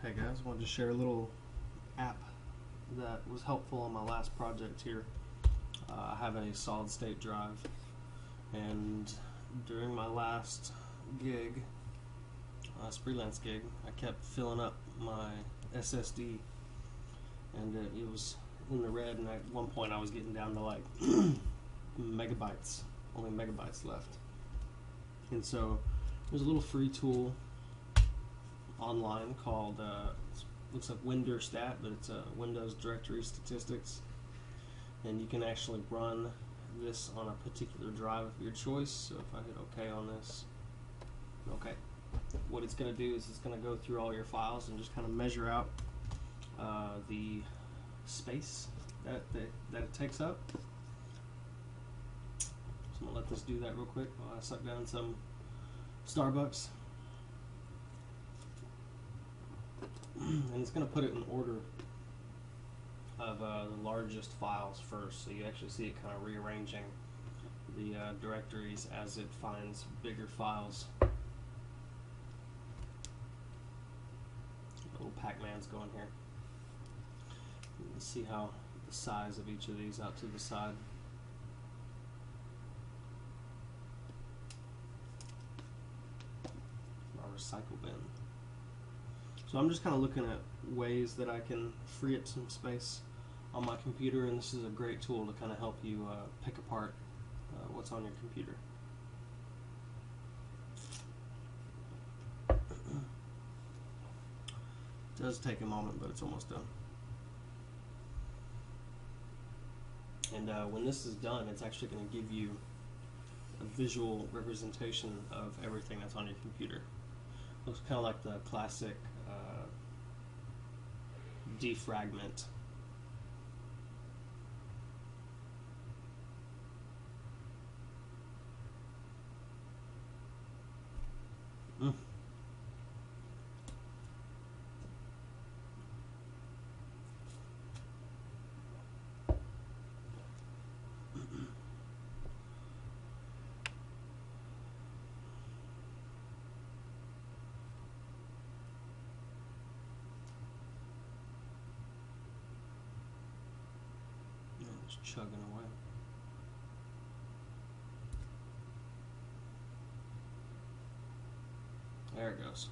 Hey guys, I wanted to share a little app that was helpful on my last project here. I have a solid state drive, and during my last gig, last freelance gig, I kept filling up my SSD, and it was in the red, and at one point I was getting down to like megabytes, only megabytes left. And so there's a little free tool online called looks like WinDirStat, but it's a Windows directory statistics, and you can actually run this on a particular drive of your choice. So if I hit OK on this, okay, what it's going to do is it's going to go through all your files and just kind of measure out the space that it takes up. So I'm going to let this do that real quick while I suck down some Starbucks. And it's going to put it in order of the largest files first, so you actually see it kind of rearranging the directories as it finds bigger files. Little Pac-Man's going here. Let's see how the size of each of these out to the side. Our recycle bin. So I'm just kind of looking at ways that I can free up some space on my computer, and this is a great tool to kind of help you pick apart what's on your computer. It does take a moment, but it's almost done. And when this is done, it's actually going to give you a visual representation of everything that's on your computer. Looks kind of like the classic defragment. Just chugging away. There it goes.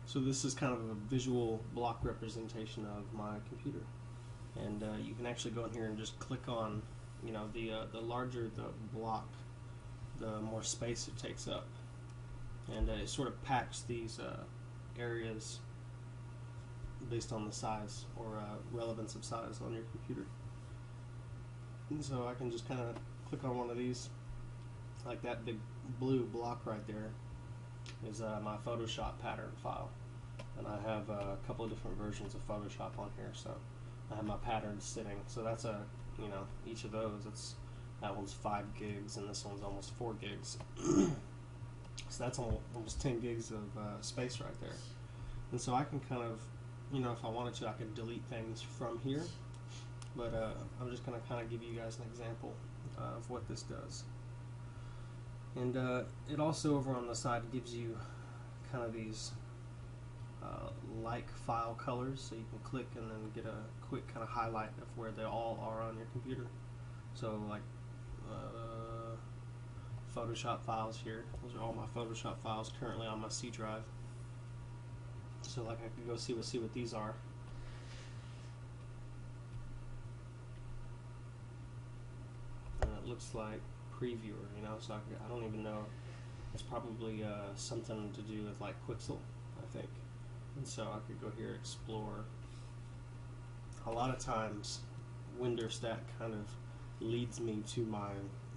So this is kind of a visual block representation of my computer, and you can actually go in here and just click on, you know, the larger the block, the more space it takes up, and it sort of packs these areas based on the size or relevance of size on your computer. And so I can just kind of click on one of these, like that big blue block right there is my Photoshop pattern file, and I have a couple of different versions of Photoshop on here. So I have my patterns sitting, so that's a, you know, each of those, that one's 5 gigs and this one's almost 4 gigs. So that's almost 10 gigs of space right there. And so I can kind of, you know, if I wanted to, I could delete things from here, but I'm just going to kind of give you guys an example of what this does. And it also, over on the side, gives you kind of these like file colors, so you can click and then get a quick kind of highlight of where they all are on your computer. So like Photoshop files here, those are all my Photoshop files currently on my C drive. So like I could go see what these are. And it looks like Previewer, you know, so I don't even know. It's probably something to do with like Quixel, I think. And so I could go here, explore. A lot of times WinDirStat kind of leads me to my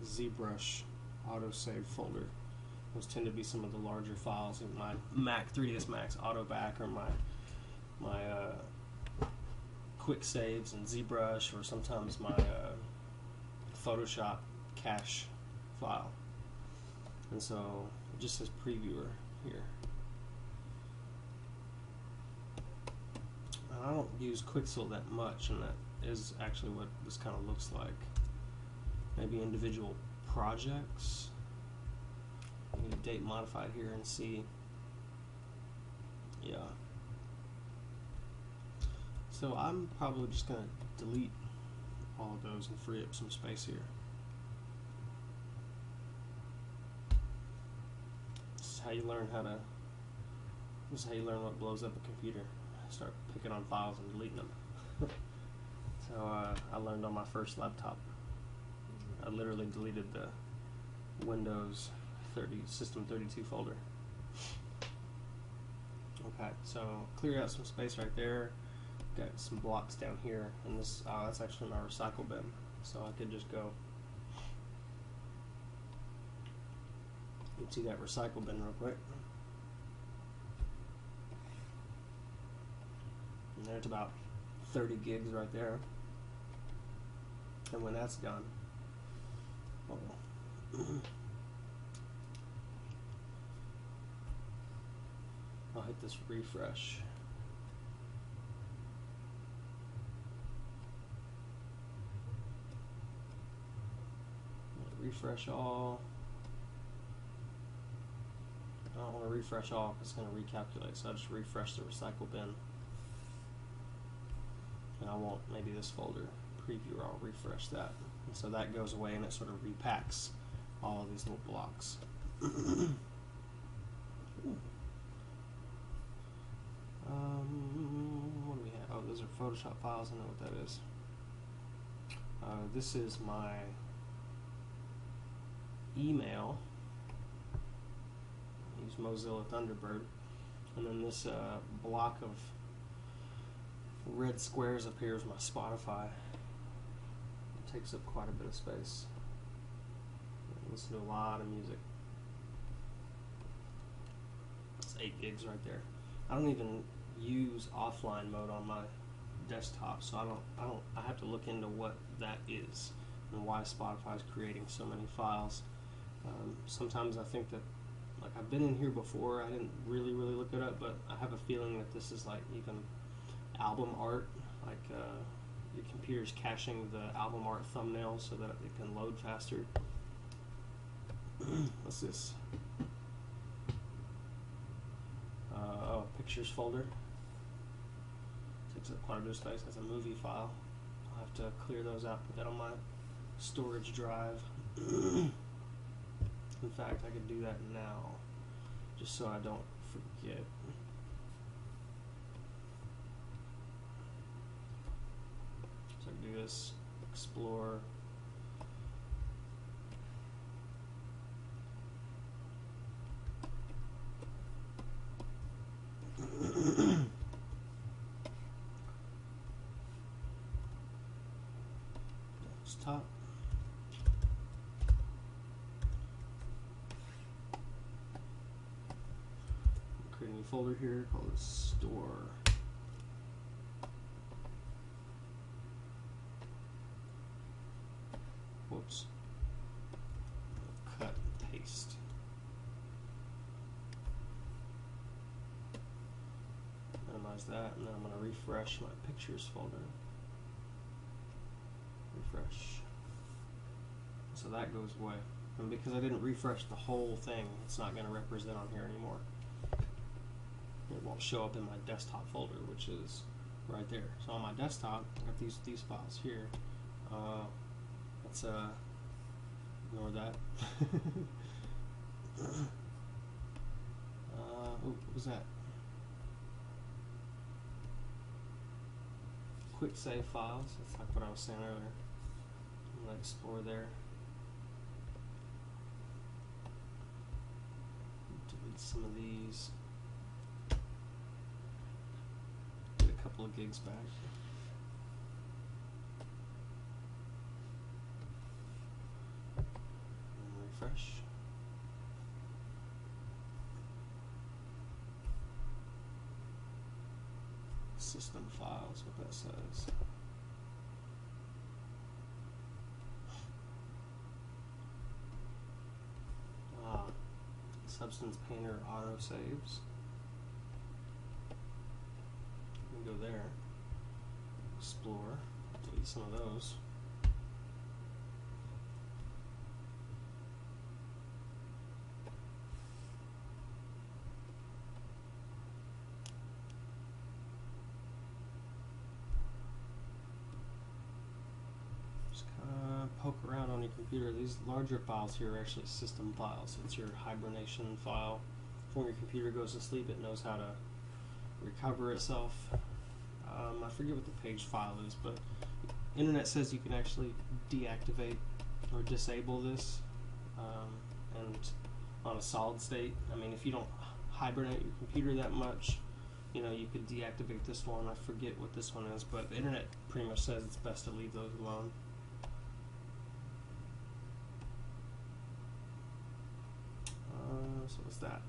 ZBrush autosave folder. Those tend to be some of the larger files in my Mac, 3ds Max AutoBack, or my quick saves and ZBrush, or sometimes my Photoshop cache file. And so it just says Previewer here. And I don't use Quixel that much, and that is actually what this kind of looks like. Maybe individual projects. update modified here and see. Yeah. So I'm probably just going to delete all of those and free up some space here. This is how you learn what blows up a computer. Start picking on files and deleting them. So I learned on my first laptop. I literally deleted the Windows System 32 folder. Okay, so clear out some space right there. Got some blocks down here, and this that's actually my recycle bin. So I could just go into that recycle bin real quick. And there's about 30 gigs right there. And when that's done, I'll hit this refresh. Refresh all. I don't want to refresh all because it's going to recalculate, so I just refresh the recycle bin. And I want maybe this folder preview, or I'll refresh that. And so that goes away and it sort of repacks all of these little blocks. What do we have? Oh, those are Photoshop files. I know what that is. This is my email. I use Mozilla Thunderbird. And then this block of red squares up here is my Spotify. It takes up quite a bit of space. I listen to a lot of music. It's 8 gigs right there. I don't even use offline mode on my desktop, so I have to look into what that is and why Spotify is creating so many files. Sometimes I think that, like, I've been in here before, I didn't really look it up, but I have a feeling that this is like even album art, like your computer's caching the album art thumbnail so that it can load faster. What's this? Oh, pictures folder. Takes up quite a bit of space. That's a movie file. I'll have to clear those out, put that on my storage drive. In fact, I could do that now, just so I don't forget. So I can do this, explore. Desktop. Create a new folder here, call it store. Whoops. Cut and paste. Minimize that, and then I'm going to refresh my pictures folder. Refresh. So that goes away. And because I didn't refresh the whole thing, it's not going to represent on here anymore. It won't show up in my desktop folder, which is right there. So on my desktop, I got these files here. Let's ignore that. What was that? Quick save files. That's like what I was saying earlier. I'm gonna explore there. Delete some of these. Get a couple of gigs back. And refresh. System files, what that says. Substance Painter auto saves. We can go there, explore, delete some of those. poke around on your computer, these larger files here are actually system files. It's your hibernation file. For when your computer goes to sleep, it knows how to recover itself. I forget what the page file is, but internet says you can actually deactivate or disable this, and on a solid state. I mean, if you don't hibernate your computer that much, you know, you could deactivate this one. I forget what this one is, but the internet pretty much says it's best to leave those alone. So what's that?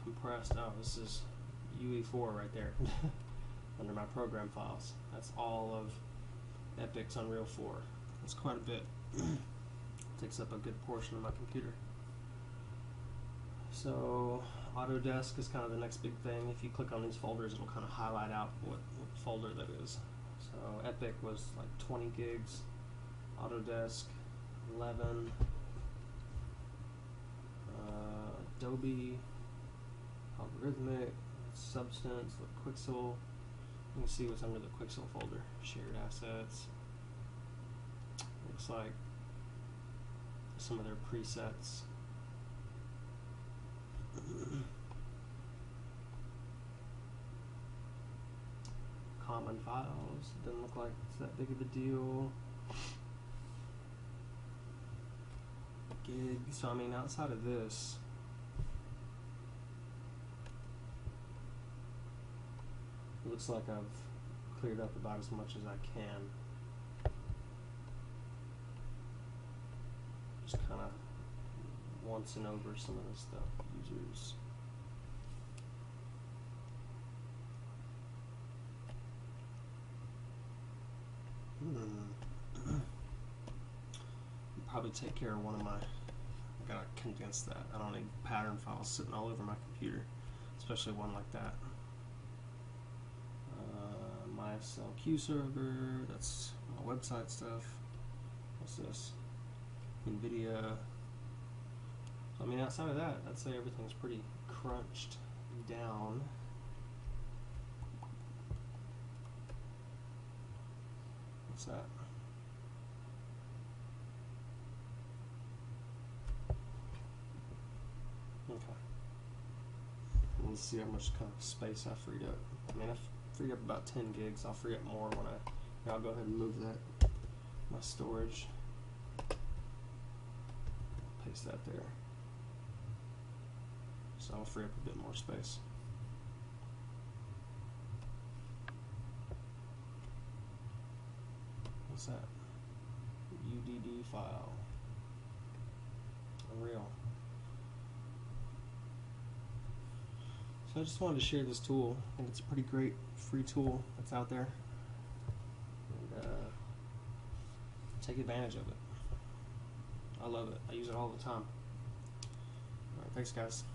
Compressed. Oh, this is UE4 right there under my program files. That's all of Epic's Unreal 4. That's quite a bit. Takes up a good portion of my computer. So Autodesk is kind of the next big thing. If you click on these folders, it'll kind of highlight out what folder that is. So Epic was like 20 gigs, Autodesk 11, Adobe, Algorithmic, Substance, Quixel. You can see what's under the Quixel folder. Shared assets. Looks like some of their presets. Common files. Doesn't look like it's that big of a deal. Gig. So I mean, outside of this, it looks like I've cleared up about as much as I can. Just kind of once-ing over some of this stuff. Users. Probably take care of one of my, I gotta condense that. I don't need pattern files sitting all over my computer, especially one like that. MySLQ server, that's my website stuff. What's this? NVIDIA. So, I mean, outside of that, I'd say everything's pretty crunched down. What's that? Okay. Let's see how much kind of space I freed up. I mean, I freed up about 10 gigs. I'll free up more when I'll go ahead and move that, my storage. Paste that there. So I'll free up a bit more space. What's that? UDD file. Unreal. So I just wanted to share this tool. I think it's a pretty great free tool that's out there. And take advantage of it. I love it. I use it all the time. Alright, thanks guys.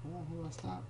Oh, where do I stop?